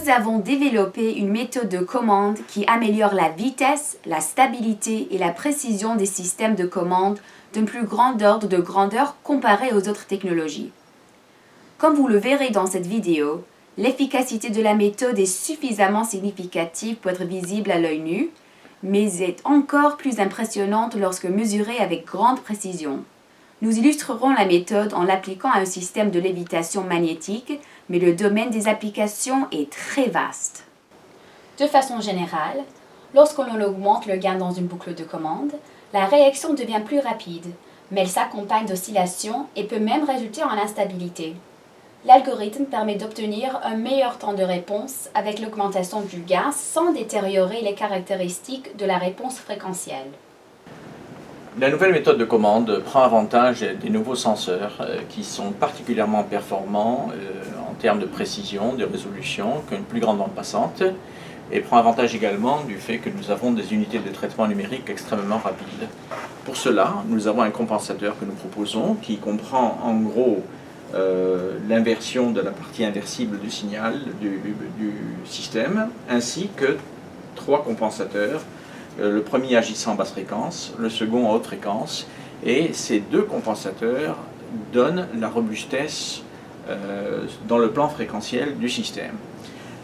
nous avons développé une méthode de commande qui améliore la vitesse, la stabilité et la précision des systèmes de commande d'un plus grand ordre de grandeur comparé aux autres technologies. Comme vous le verrez dans cette vidéo, l'efficacité de la méthode est suffisamment significative pour être visible à l'œil nu, mais est encore plus impressionnante lorsque mesurée avec grande précision. Nous illustrerons la méthode en l'appliquant à un système de lévitation magnétique, mais le domaine des applications est très vaste. De façon générale, lorsque l'on augmente le gain dans une boucle de commande, la réaction devient plus rapide, mais elle s'accompagne d'oscillations et peut même résulter en instabilité. L'algorithme permet d'obtenir un meilleur temps de réponse avec l'augmentation du gain sans détériorer les caractéristiques de la réponse fréquentielle. La nouvelle méthode de commande prend avantage des nouveaux senseurs qui sont particulièrement performants en termes de précision, de résolution, qu'une plus grande bande passante, et prend avantage également du fait que nous avons des unités de traitement numérique extrêmement rapides. Pour cela, nous avons un compensateur que nous proposons qui comprend en gros l'inversion de la partie inversible du signal du système, ainsi que 3 compensateurs. Le premier agissant en basse fréquence, le second en haute fréquence, et ces 2 compensateurs donnent la robustesse dans le plan fréquentiel du système.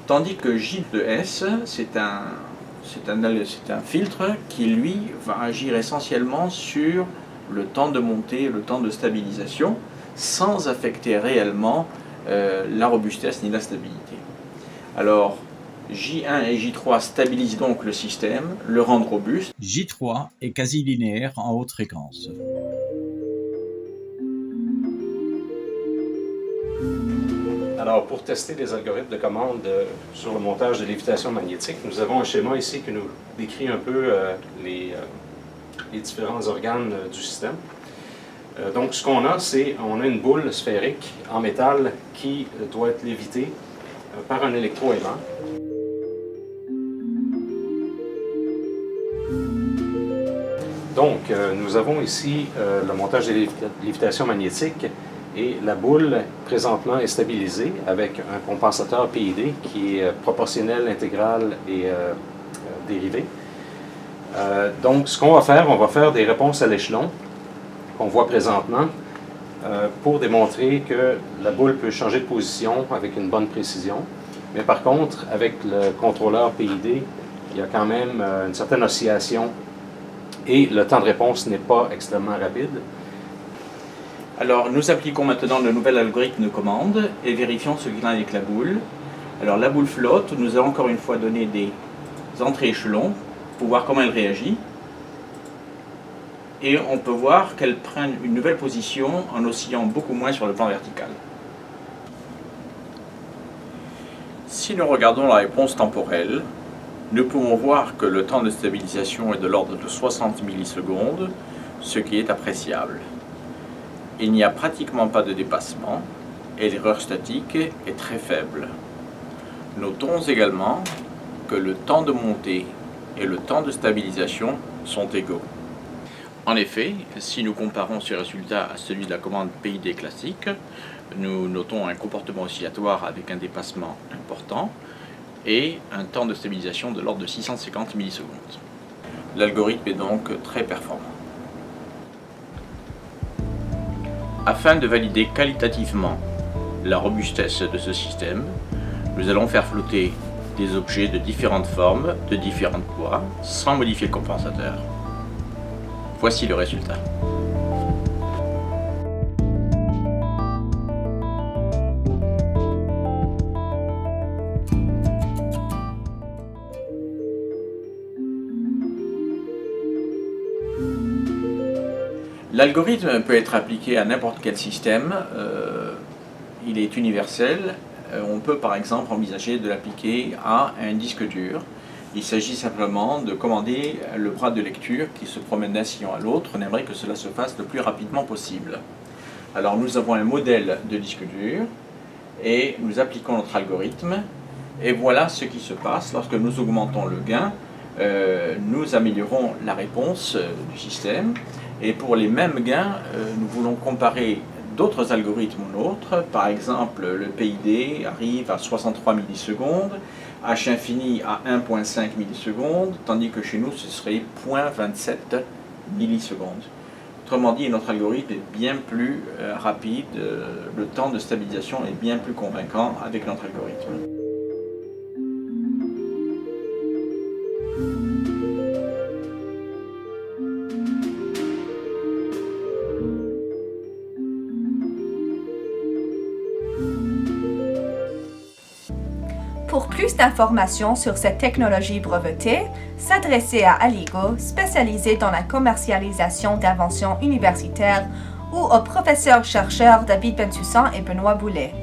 Tandis que J2S, c'est un filtre qui, lui, va agir essentiellement sur le temps de montée et le temps de stabilisation, sans affecter réellement la robustesse ni la stabilité. Alors, J1 et J3 stabilisent donc le système, le rendent robuste. J3 est quasi linéaire en haute fréquence. Alors, pour tester les algorithmes de commande sur le montage de lévitation magnétique, nous avons un schéma ici qui nous décrit un peu les différents organes du système. Donc, ce qu'on a, c'est une boule sphérique en métal qui doit être lévitée par un électroaimant. Donc, nous avons ici le montage de lévitation magnétique et la boule présentement est stabilisée avec un compensateur PID qui est proportionnel, intégral et dérivé. Donc, ce qu'on va faire des réponses à l'échelon qu'on voit présentement pour démontrer que la boule peut changer de position avec une bonne précision. Mais par contre, avec le contrôleur PID, il y a quand même une certaine oscillation et le temps de réponse n'est pas extrêmement rapide. Alors, nous appliquons maintenant le nouvel algorithme de commande et vérifions ce qu'il en est avec la boule. Alors, la boule flotte, nous allons encore une fois donner des entrées échelons pour voir comment elle réagit. Et on peut voir qu'elle prend une nouvelle position en oscillant beaucoup moins sur le plan vertical. Si nous regardons la réponse temporelle, nous pouvons voir que le temps de stabilisation est de l'ordre de 60 millisecondes, ce qui est appréciable. Il n'y a pratiquement pas de dépassement et l'erreur statique est très faible. Notons également que le temps de montée et le temps de stabilisation sont égaux. En effet, si nous comparons ce résultat à celui de la commande PID classique, nous notons un comportement oscillatoire avec un dépassement important et un temps de stabilisation de l'ordre de 650 millisecondes. L'algorithme est donc très performant. Afin de valider qualitativement la robustesse de ce système, nous allons faire flotter des objets de différentes formes, de différents poids, sans modifier le compensateur. Voici le résultat. L'algorithme peut être appliqué à n'importe quel système, il est universel. On peut par exemple envisager de l'appliquer à un disque dur. Il s'agit simplement de commander le bras de lecture qui se promène d'un sillon à l'autre. On aimerait que cela se fasse le plus rapidement possible. Alors nous avons un modèle de disque dur et nous appliquons notre algorithme. Et voilà ce qui se passe lorsque nous augmentons le gain. Nous améliorons la réponse du système. Et pour les mêmes gains, nous voulons comparer d'autres algorithmes aux nôtres. Par exemple, le PID arrive à 63 millisecondes, H infini à 1,5 millisecondes, tandis que chez nous, ce serait 0,27 millisecondes. Autrement dit, notre algorithme est bien plus rapide, le temps de stabilisation est bien plus convaincant avec notre algorithme. Pour plus d'informations sur cette technologie brevetée, s'adresser à Aligo, spécialisé dans la commercialisation d'inventions universitaires, ou aux professeurs-chercheurs David Bensoussan et Benoît Boulet.